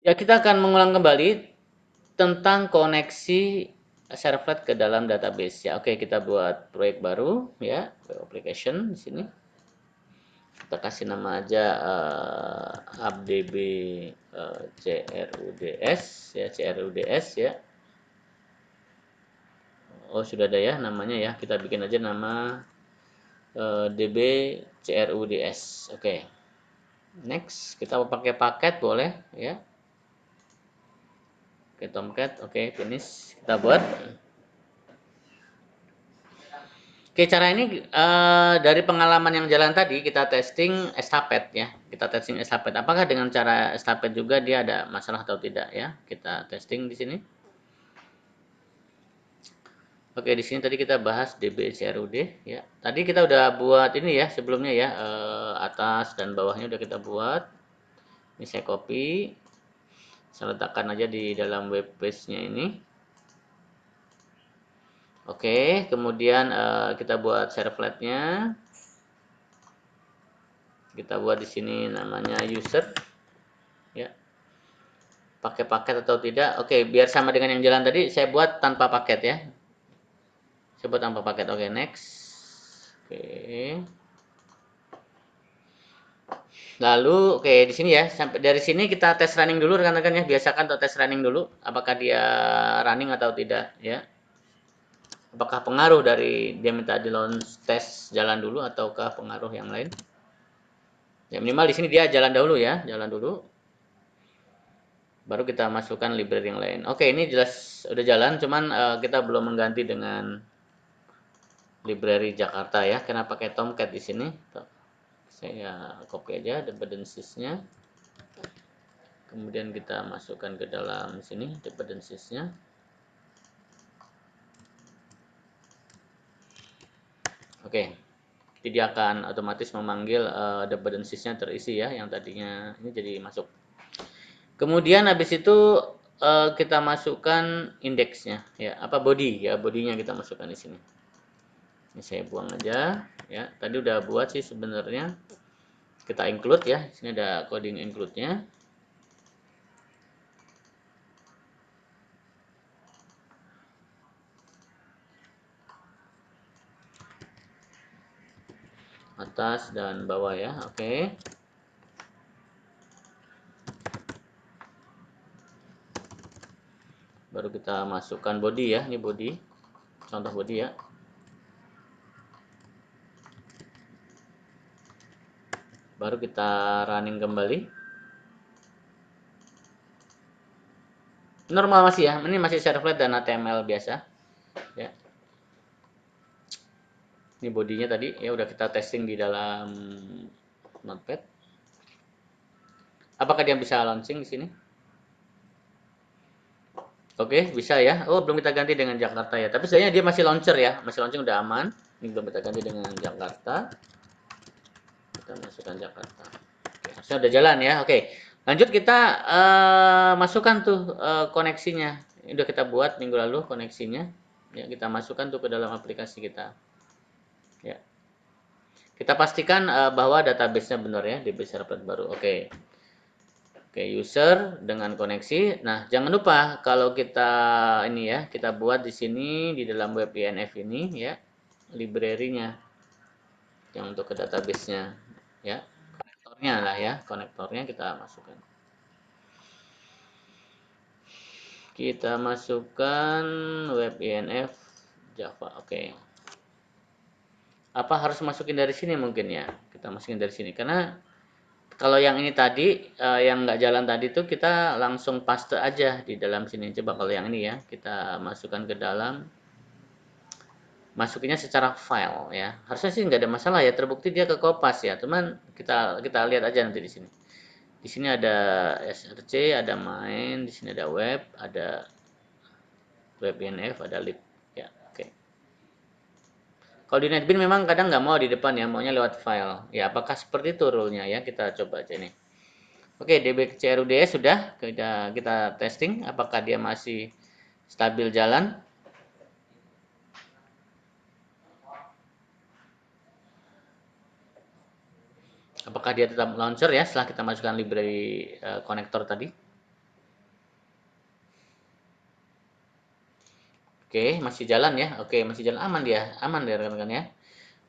Ya, kita akan mengulang kembali tentang koneksi servlet ke dalam database ya. Oke, kita buat proyek baru ya, web application di sini. Kita kasih nama aja appdb CRUDS ya, CRUDS ya. Oh, sudah ada ya namanya ya. Kita bikin aja nama db CRUDS. Oke. Next, kita mau pakai paket boleh ya. Oke, Tomcat. Oke, finish. Kita buat. Oke, cara ini dari pengalaman yang jalan tadi kita testing estafet ya. Kita testing estafet. Apakah dengan cara estafet juga dia ada masalah atau tidak ya? Kita testing di sini. Oke, di sini tadi kita bahas DBCRUD ya. Tadi kita udah buat ini ya sebelumnya ya, atas dan bawahnya udah kita buat. Ini saya copy. Saya letakkan aja di dalam web page-nya ini. Oke, kemudian kita buat servletnya. Kita buat di sini namanya user ya. Pakai paket atau tidak? Oke, biar sama dengan yang jalan tadi, saya buat tanpa paket ya. Saya buat tanpa paket. Oke, next. Oke. Lalu, oke di sini ya. Sampai dari sini kita tes running dulu rekan-rekan ya. Biasakan atau tes running dulu. Apakah dia running atau tidak ya. Apakah pengaruh dari dia minta di launch tes jalan dulu ataukah pengaruh yang lain? Ya minimal di sini dia jalan dahulu ya, jalan dulu. Baru kita masukkan library yang lain. Oke, ini jelas udah jalan, cuman kita belum mengganti dengan library Jakarta ya. Karena pakai Tomcat di sini. Saya copy aja dependencies-nya. Kemudian kita masukkan ke dalam sini dependencies-nya. Oke. Jadi dia akan otomatis memanggil dependencies-nya terisi ya, yang tadinya ini jadi masuk. Kemudian habis itu kita masukkan indeksnya ya, apa body ya, bodinya kita masukkan di sini. Ini saya buang aja ya. Tadi udah buat sih sebenarnya. Kita include ya. Di sini ada coding include-nya. Atas dan bawah ya. Oke. Baru kita masukkan body ya. Ini body. Contoh body ya. Baru kita running kembali. Normal masih ya. Ini masih servlet dan HTML biasa. Ya. Ini bodinya tadi ya udah kita testing di dalam Notepad. Apakah dia bisa launching di sini? Oke, bisa ya. Oh, belum kita ganti dengan Jakarta ya. Tapi sebenarnya dia masih launcher ya. Masih launching udah aman. Ini belum kita ganti dengan Jakarta. Kita masukkan Jakarta. Oke, harusnya udah jalan ya. Oke. Lanjut kita masukkan tuh koneksinya. Ini udah kita buat minggu lalu koneksinya. Ya, kita masukkan tuh ke dalam aplikasi kita. Ya. Kita pastikan bahwa database-nya benar ya, DB servlet baru. Oke. Oke, user dengan koneksi. Nah, jangan lupa kalau kita ini ya, kita buat di sini di dalam web INF ini ya, library-nya yang untuk ke database-nya ya. Konektornya lah ya, konektornya kita masukkan. Kita masukkan web INF Java. Oke. Apa harus masukin dari sini mungkin ya? Kita masukin dari sini karena kalau yang ini tadi yang nggak jalan tadi tuh kita langsung paste aja di dalam sini. Coba kalau yang ini ya kita masukkan ke dalam, masukinnya secara file ya. Harusnya sih nggak ada masalah ya. Terbukti dia ke Kopas ya. Cuman kita kita lihat aja nanti di sini. Di sini ada src, ada main, di sini ada web, ada web INF, ada lib ya. Oke. Kalau di NetBeans memang kadang nggak mau di depan ya, maunya lewat file. Ya, apakah seperti itu rule-nya ya? Kita coba aja nih. Oke, DBCRUDS sudah kita testing apakah dia masih stabil jalan. Apakah dia tetap launcher ya setelah kita masukkan library konektor tadi. Oke, masih jalan ya. Oke, masih jalan, aman dia rekan-rekan ya.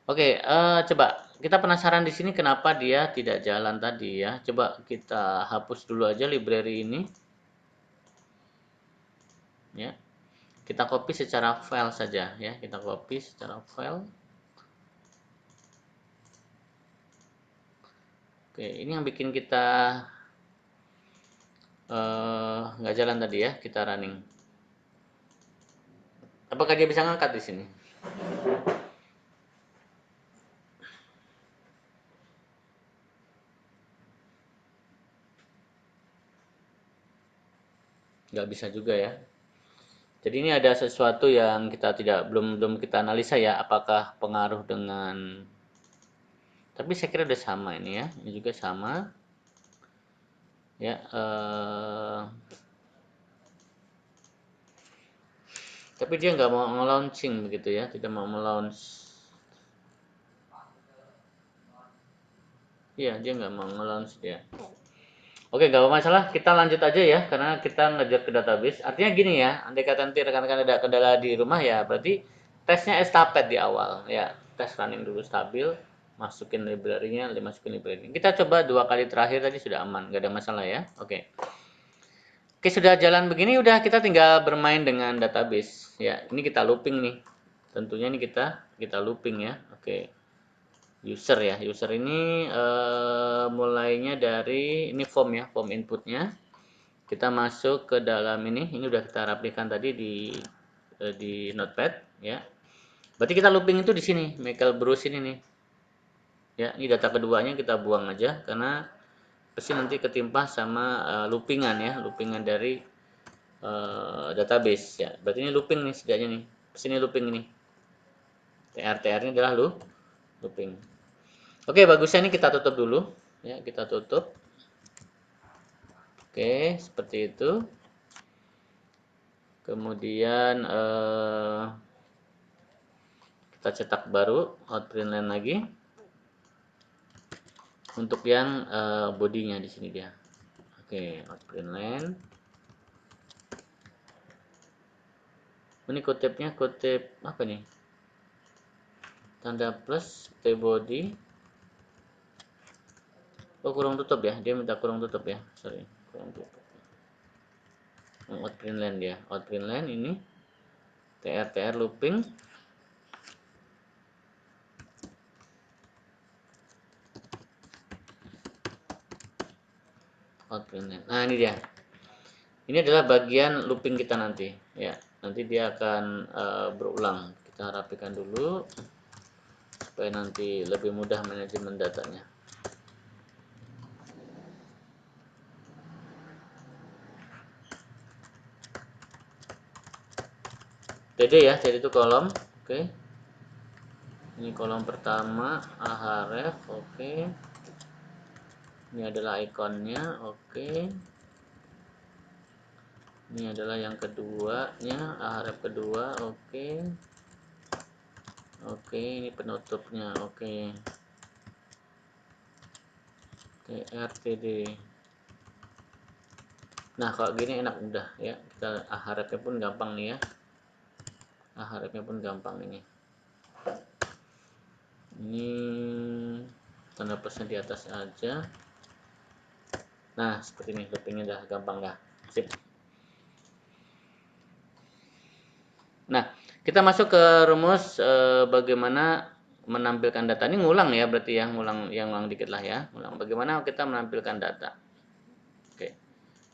Oke, coba kita penasaran di sini kenapa dia tidak jalan tadi ya. Coba kita hapus dulu aja library ini ya. Kita copy secara file saja ya. Kita copy secara file. Oke, ini yang bikin kita nggak jalan tadi ya. Kita running. Apakah dia bisa ngangkat di sini? Nggak bisa juga ya. Jadi ini ada sesuatu yang kita belum kita analisa ya. Apakah pengaruh dengan, tapi saya kira udah sama ini ya. Ini juga sama ya. Tapi dia nggak mau nge-launching begitu ya, tidak mau nge-launch. Iya, dia nggak mau nge-launch dia. Oke, nggak masalah, kita lanjut aja ya, karena kita ngejar ke database. Artinya gini ya, andai kata nanti rekan-rekan ada kendala di rumah ya, berarti tesnya estafet di awal ya. Tes running dulu stabil, masukin library-nya, masukin library. Kita coba 2 kali terakhir tadi sudah aman, nggak ada masalah ya. Oke. Oke, sudah jalan begini, udah kita tinggal bermain dengan database ya. Ini kita looping nih. Tentunya ini kita looping ya. Oke. User ya, user ini mulainya dari ini form ya, form inputnya. Kita masuk ke dalam ini udah kita rapikan tadi di notepad ya. Berarti kita looping itu di sini, Michael Bruce ini nih ya. Ini data keduanya kita buang aja karena pasti nanti ketimpa sama loopingan ya, loopingan dari database ya. Berarti ini looping nih setidaknya nih, sini looping ini, tr ini adalah looping. Oke, bagusnya ini kita tutup dulu ya, kita tutup. Oke, seperti itu. Kemudian kita cetak baru outprint line lagi. Untuk yang bodinya di sini dia. Oke, outprint line. Ini kutipnya kutip apa nih? Tanda plus T body. Oh, kurung tutup ya. Dia minta kurung tutup ya. Sorry, kurung tutup. Outprint line dia. Outprint line ini tr looping. Outprint line. Nah, ini dia. Ini adalah bagian looping kita nanti ya. Nanti dia akan berulang. Kita rapikan dulu supaya nanti lebih mudah manajemen datanya. TD ya, jadi itu kolom. Oke. Ini kolom pertama, ahref, oke. Ini adalah ikonnya, oke. Ini adalah yang keduanya, ahref kedua, oke. Oke, ini penutupnya, oke. Oke, RTD. Nah, kalau gini enak udah ya. Kita ahrefnya pun gampang nih ya. Ahrefnya pun gampang ini. Ini tanda plusnya di atas aja. Nah, seperti ini, loopingnya udah gampang dah. Sip. Nah, kita masuk ke rumus bagaimana menampilkan data. Ini ngulang ya, berarti ya, ngulang dikit lah ya. Ngulang bagaimana kita menampilkan data. Oke.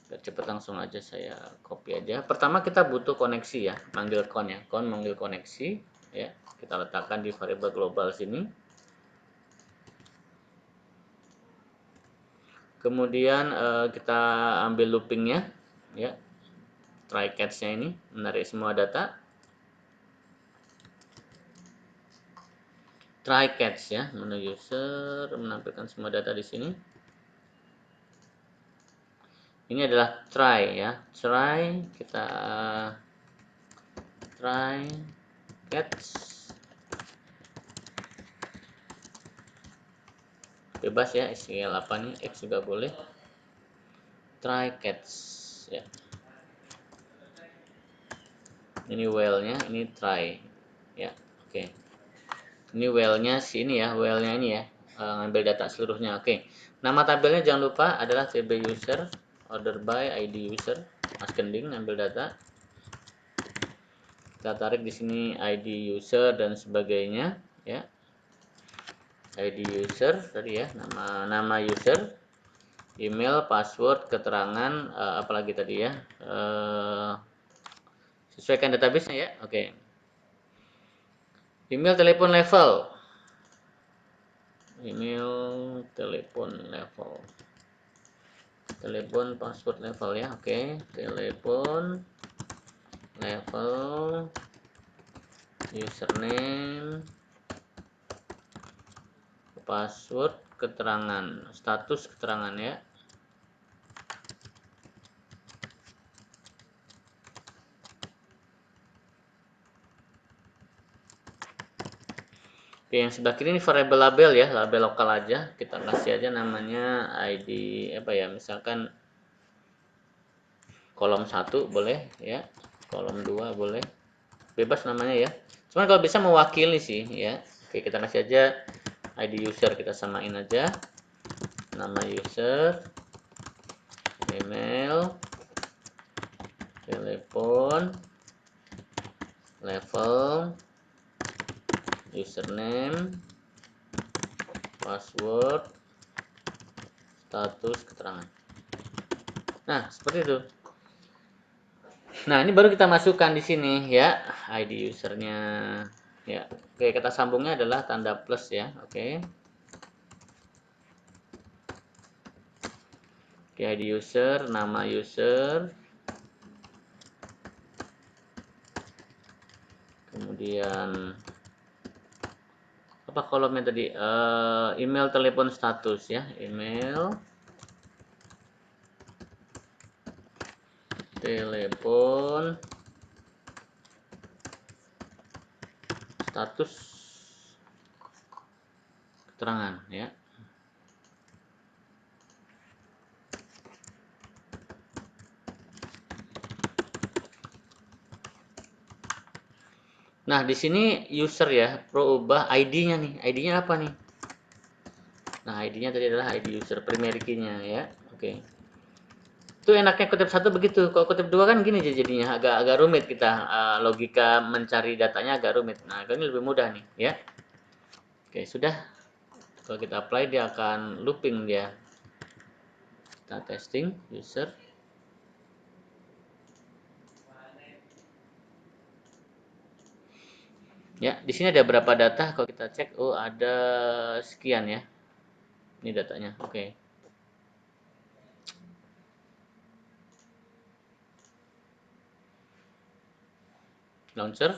Biar cepet langsung aja saya copy aja. Pertama kita butuh koneksi ya, manggil con ya. Con manggil koneksi ya. Kita letakkan di variabel global sini. Kemudian kita ambil loopingnya ya. Try catch-nya ini menarik semua data. Try catch ya, menu user menampilkan semua data di sini. Ini adalah try ya, kita try catch, bebas ya, SQL apa nih, X juga boleh. Try catch ya. Ini while-nya, ini try. Ya, oke. Ini while-nya sini ya, while-nya ini ya. Ngambil data seluruhnya. Oke. Nama tabelnya jangan lupa adalah tb user, order by, id user, ascending, ngambil data. Kita tarik di sini id user dan sebagainya, ya. ID user tadi ya, nama user, email, password, keterangan, apalagi tadi ya, sesuaikan database-nya ya. Oke. Email, telepon, level. Email, telepon, level. Telepon, password, level ya. Oke. Telepon, level, username, password, keterangan, status keterangan ya. Oke, yang sebelah kiri ini variable label ya, label lokal aja. Kita kasih aja namanya ID apa ya, misalkan kolom 1 boleh ya, kolom 2 boleh. Bebas namanya ya. Cuman kalau bisa mewakili sih ya. Oke, kita kasih aja ID user, kita samain aja. Nama user, email, telepon, level, username, password, status keterangan. Nah, seperti itu. Nah, ini baru kita masukkan di sini ya, ID usernya. Ya, oke, kata sambungnya adalah tanda plus ya. Oke. Oke, ID user, nama user. Kemudian apa kolomnya tadi? Email, telepon, status ya. Email, telepon, status keterangan ya. Nah, di sini user ya, perlu ubah ID-nya nih. ID-nya apa nih? Nah, ID-nya tadi adalah ID user, primary key-nya ya. Oke. Itu enaknya kutip 1 begitu. Kalau kutip 2 kan gini jadinya, agak rumit kita, logika mencari datanya agak rumit. Nah, ini lebih mudah nih ya. Oke, sudah. Kalau kita apply dia akan looping dia. Kita testing user. Ya, di sini ada berapa data? Kalau kita cek, oh ada sekian ya. Ini datanya. Oke. Launcher.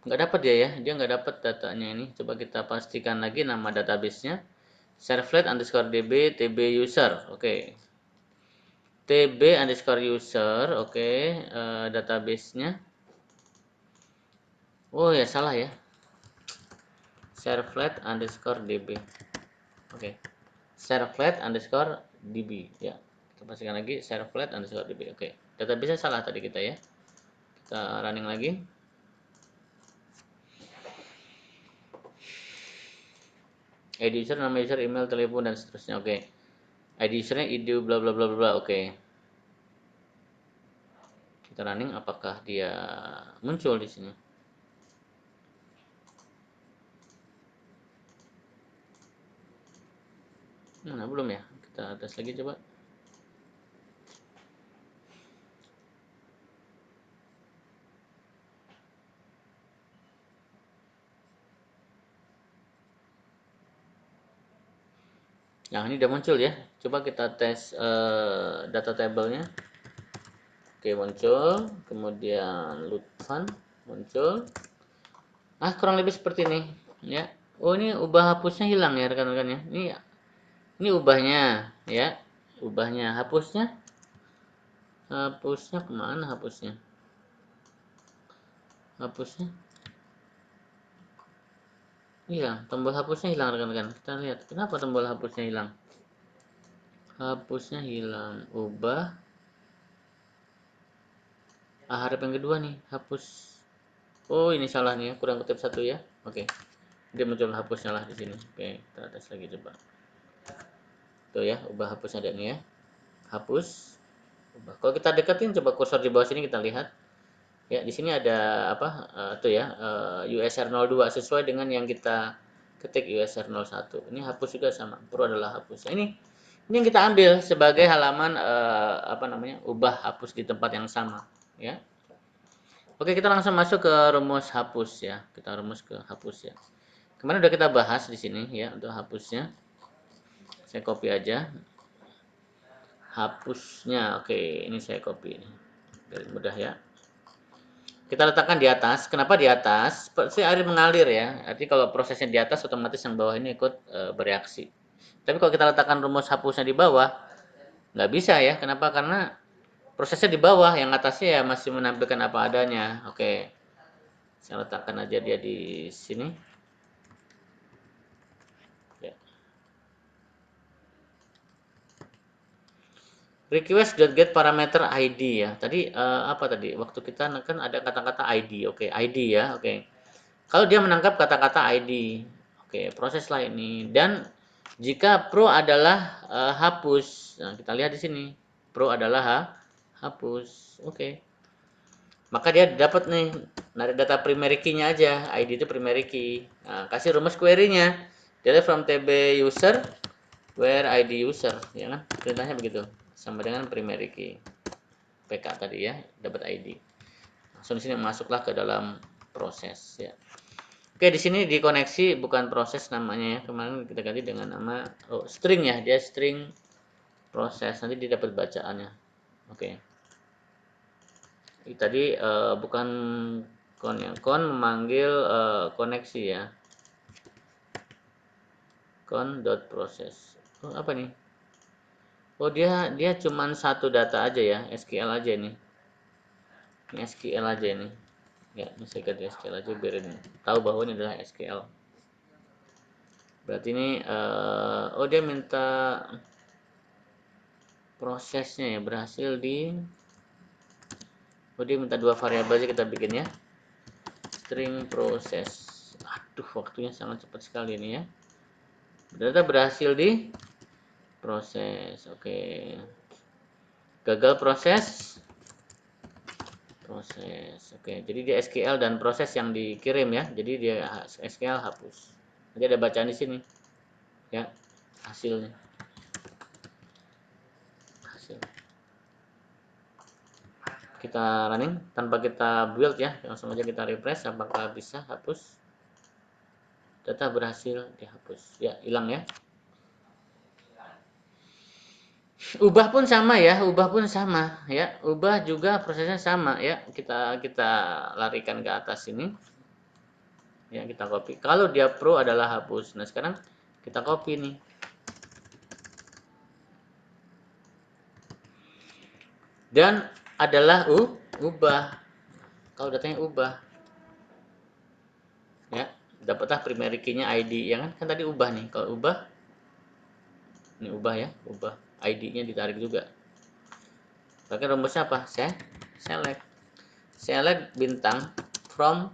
Nggak dapat dia nggak dapat datanya ini. Coba kita pastikan lagi nama databasenya. Servlet underscore db tb user. Oke. tb underscore user. Oke. Databasenya. Oh ya salah ya. Servlet underscore db. Oke. Servlet underscore db ya. Kita pastikan lagi servlet underscore db. Oke. Database salah tadi kita ya. Kita running lagi. ID user, nama user, email, telepon dan seterusnya. Oke. ID usernya id bla bla bla bla. Oke. Kita running, apakah dia muncul di sini? Nah, belum ya. Kita tes lagi coba. Nah, ini udah muncul ya. Coba kita tes data table-nya. Oke, muncul. Kemudian Lutfan muncul. Ah, kurang lebih seperti ini ya. Oh, ini ubah hapusnya hilang ya rekan-rekan ya. Ini ubahnya ya. Ubahnya, hapusnya. Hapusnya kemana hapusnya? Hapusnya hilang. Tombol hapusnya hilang rekan-rekan. Kita lihat kenapa tombol hapusnya hilang. Hapusnya hilang. Ubah. huruf yang kedua nih, hapus. Oh, ini salah nih ya, kurang kutip satu ya. Oke. Dia muncul hapusnya lah di sini. Oke, kita atas lagi coba. Tuh ya, ubah hapus ada nih ya. Hapus. Ubah. Kalau kita deketin coba kursor di bawah sini kita lihat. Ya, di sini ada apa? Tuh ya, USR02 sesuai dengan yang kita ketik USR01. Ini hapus juga sama. Pro adalah hapus. Nah, ini yang kita ambil sebagai halaman apa namanya? Ubah hapus di tempat yang sama, ya. Oke, kita langsung masuk ke rumus hapus ya. Kita rumus ke hapus ya. Kemarin udah kita bahas di sini ya untuk hapusnya. Saya copy aja. Hapusnya. Oke, ini saya copy ini. Biar mudah ya. Kita letakkan di atas. Kenapa di atas? Seperti air mengalir ya. Artinya kalau prosesnya di atas otomatis yang bawah ini ikut bereaksi. Tapi kalau kita letakkan rumus hapusnya di bawah, nggak bisa ya. Kenapa? Karena prosesnya di bawah, yang atasnya ya masih menampilkan apa adanya. Oke. Saya letakkan aja dia di sini. Ya. Request.get parameter ID ya. Tadi apa tadi? Waktu kita kan ada kata-kata ID. Oke, ID ya. Oke. Kalau dia menangkap kata-kata ID. Oke, proseslah ini. Dan jika pro adalah hapus. Nah, kita lihat di sini. Pro adalah hapus. Oke. Maka dia dapat nih narik data primary key-nya aja. ID itu primary key. Nah, kasih rumus query-nya. Delete from tb user where ID user, ya kan? Perintahnya begitu. Sama dengan primary key. PK tadi ya, dapat ID. Langsung di sini masuklah ke dalam proses ya. Oke, di sini dikoneksi bukan proses namanya ya. Kemarin kita ganti dengan nama string ya, dia string proses. Nanti dia dapat bacaannya. Oke. Tadi bukan con ya. Con memanggil koneksi ya. Con.process. Oh, apa nih? Oh, dia cuman satu data aja ya, SQL aja nih. Ini SQL aja ini. Ya, ini saya ganti SQL aja biar tahu bahwa ini adalah SQL. Berarti ini oh dia minta prosesnya ya berhasil di dia minta dua variabel aja kita bikin ya. String proses. Aduh, waktunya sangat cepat sekali ini ya. Data berhasil di proses. Oke. Gagal proses. Oke, jadi dia SQL dan proses yang dikirim ya. Jadi dia SQL hapus. Nanti ada bacaan di sini. Ya, hasilnya. Kita running tanpa kita build ya, langsung aja kita refresh apakah bisa hapus. Data berhasil dihapus. Ya, hilang ya. Ubah pun sama ya, ubah juga prosesnya sama ya. Kita larikan ke atas ini. Ya, kita copy. Kalau dia pro adalah hapus. Nah, sekarang kita copy nih. Dan adalah ubah. Kalau datanya ubah. Ya, dapatlah primary key-nya ID ya kan? Kan tadi ubah nih. Kalau ubah ini ubah ya, ubah. ID-nya ditarik juga. Pakai rumusnya apa? Select bintang from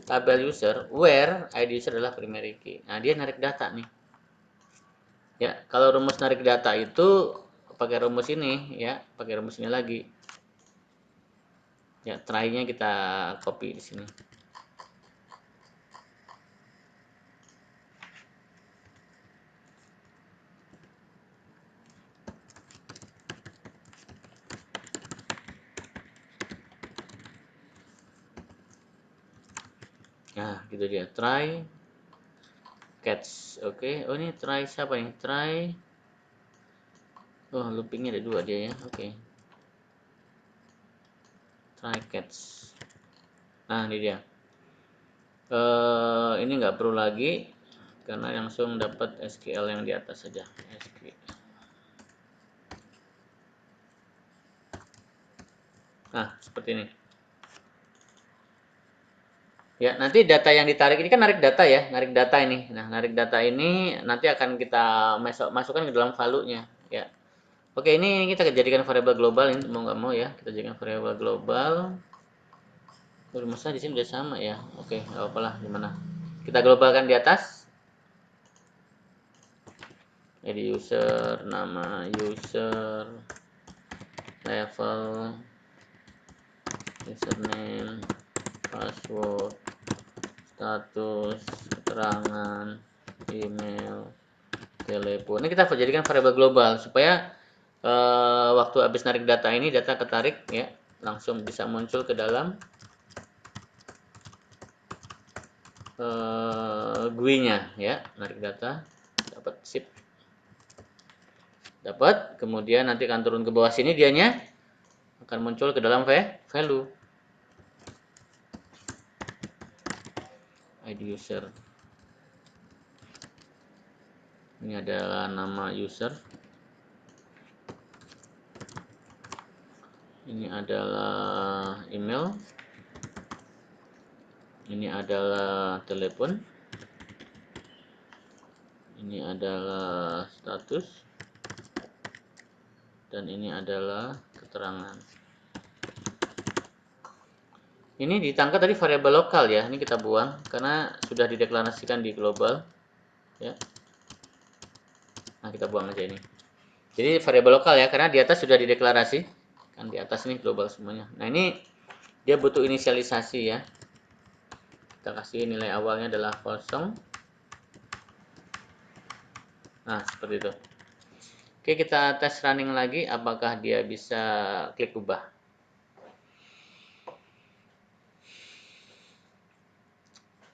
tabel user where ID user adalah primary key. Nah, dia narik data nih. Ya, kalau rumus narik data itu pakai rumus ini ya, pakai rumus ini lagi. Ya, try-nya kita copy di sini. Nah, gitu dia. Try catch. Oke. Oh, ini try siapa nih? Try. Oh, loopingnya ada dua dia ya. Oke. Try catch. Nah, ini dia. Ini nggak perlu lagi karena langsung dapat SQL yang di atas saja. SQL. Nah, seperti ini. Ya, nanti data yang ditarik ini kan narik data ya, narik data ini. Nah, narik data ini nanti akan kita masukkan ke dalam value-nya, ya. Oke, ini kita jadikan variabel global, ini mau nggak mau ya, kita jadikan variabel global. Rumusnya di sini udah sama ya. Oke, nggak apa-apa lah, gimana? Kita globalkan di atas. Jadi user, nama user, level, username, password, status, keterangan, email, telepon. Ini kita jadikan variabel global supaya waktu habis narik data ini, data ketarik ya, langsung bisa muncul ke dalam GUI-nya ya, narik data, dapat zip, dapat, kemudian nanti akan turun ke bawah sini, dianya akan muncul ke dalam value ID user. Ini adalah nama user, ini adalah email, ini adalah telepon, ini adalah status, dan ini adalah keterangan. Ini ditangkap tadi variabel lokal ya, ini kita buang karena sudah dideklarasikan di global ya. Nah, kita buang aja ini. Jadi variabel lokal ya, karena di atas sudah dideklarasi kan, di atas ini global semuanya. Nah, ini dia butuh inisialisasi ya. Kita kasih nilai awalnya adalah 0. Nah, seperti itu. Oke, kita tes running lagi apakah dia bisa klik ubah.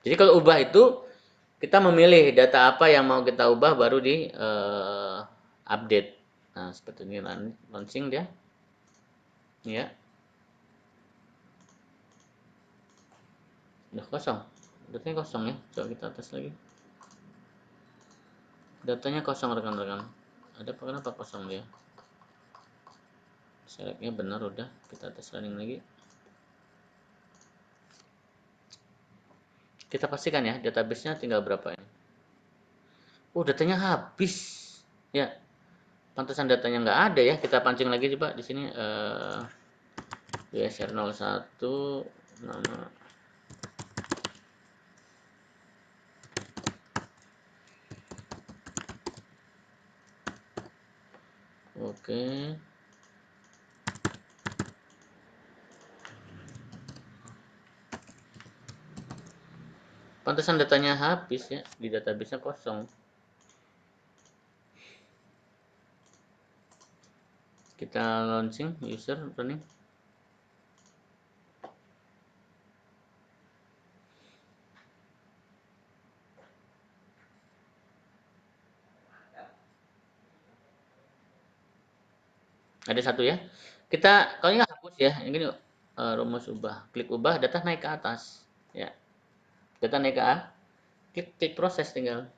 Jadi kalau ubah itu kita memilih data apa yang mau kita ubah baru di update. Nah, seperti ini launching dia. Ya. Udah kosong. Datanya kosong ya. Coba kita tes lagi. Datanya kosong rekan-rekan. Ada kenapa kosong dia? Selectnya benar udah. Kita tes running lagi. Kita pastikan ya, database-nya tinggal berapa ini. Datanya habis. Ya. Pantesan datanya nggak ada ya. Kita pancing lagi coba di sini USR01 nama. Oke. Pantesan datanya habis ya, di database-nya kosong. Kita launching user running. Ada satu ya. Kita kalau ini hapus ya, ini rumus ubah. Klik ubah, data naik ke atas. Ya. Data naik ke A. Klik proses tinggal.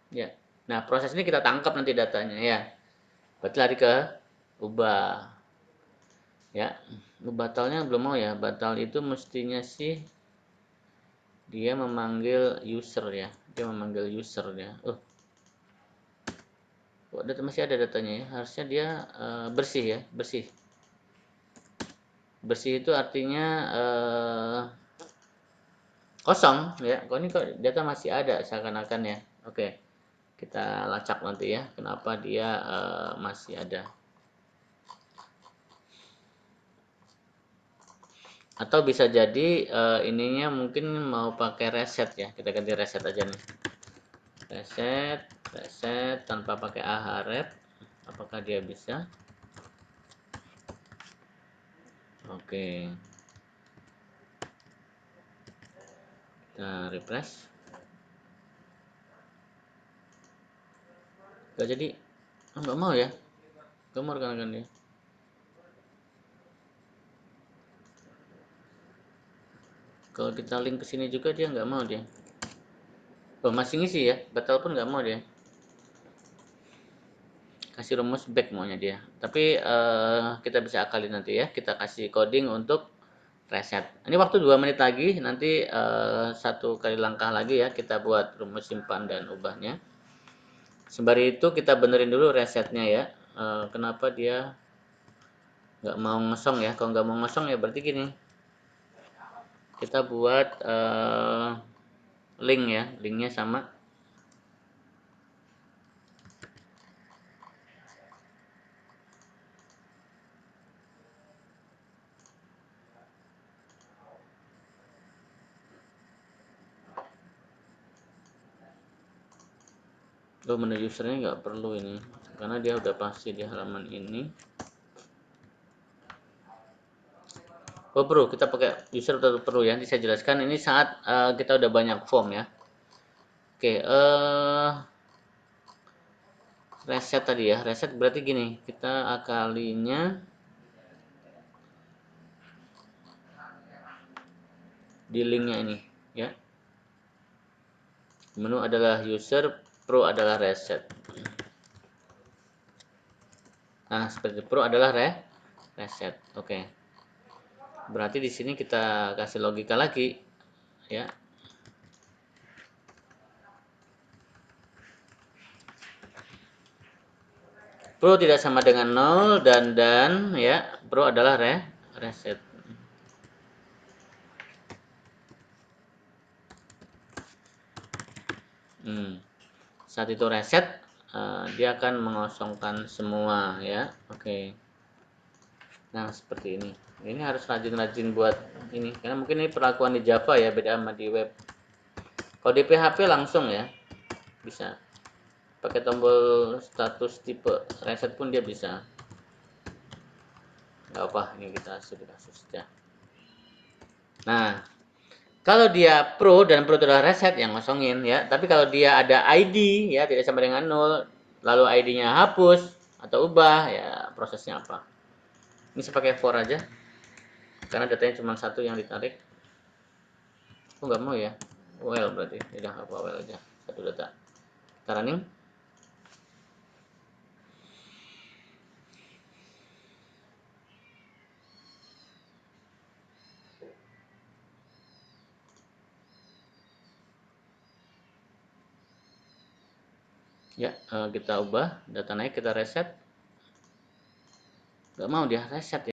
Ya. Nah, proses ini kita tangkap nanti datanya ya. Berarti lari ke ubah. Ya. Batalnya belum mau ya. Batal itu mestinya sih dia memanggil user ya. Dia memanggil user ya. Data masih ada datanya ya. Harusnya dia bersih ya, bersih. Bersih itu artinya kosong ya. Kok ini kok data masih ada seakan-akan ya. Oke. Kita lacak nanti ya, kenapa dia masih ada. Atau bisa jadi ininya mungkin mau pakai reset ya. Kita ganti reset aja nih. Reset tanpa pakai ahref. Apakah dia bisa? Oke. Kita refresh. Gak jadi. Nggak mau ya. Nggak mau rekan-rekan dia. Kalau kita link ke sini juga dia nggak mau dia. Masih ngisi ya. Batal pun nggak mau dia. Kasih rumus back maunya dia. Tapi kita bisa akali nanti ya. Kita kasih coding untuk reset. Ini waktu 2 menit lagi. Nanti satu kali langkah lagi ya. Kita buat rumus simpan dan ubahnya. Sembari itu kita benerin dulu resetnya ya. kenapa dia nggak mau ngosong ya. Kalau nggak mau ngosong ya berarti gini, kita buat link ya, linknya sama menu usernya nggak perlu ini karena dia udah pasti di halaman ini. Oh perlu, kita pakai user tetap perlu ya. Nanti saya jelaskan ini saat kita udah banyak form ya. Oke, reset tadi ya. Reset berarti gini, kita akalinya di linknya ini ya. Menu adalah user, pro adalah reset. Nah, seperti pro adalah reset. Oke. Berarti di sini kita kasih logika lagi ya. Pro tidak sama dengan 0 dan ya, pro adalah reset. Saat itu reset, dia akan mengosongkan semua ya. Oke. Nah, seperti ini. Ini harus rajin-rajin buat ini karena mungkin ini perlakuan di Java ya, beda sama di web. Kalau di PHP langsung ya, bisa. Pakai tombol status tipe reset pun dia bisa. Nggak apa, ini kita studi kasus ya. Nah, kalau dia pro dan pro adalah reset yang ngosongin ya. Tapi kalau dia ada ID ya tidak sama dengan 0, lalu ID-nya hapus atau ubah ya prosesnya apa? Ini saya pakai for aja karena datanya cuma satu yang ditarik. Aku nggak mau ya. Well berarti udah apa well aja satu data. Kita running. Ya, kita ubah, data naik, kita reset. Nggak mau dia reset ya.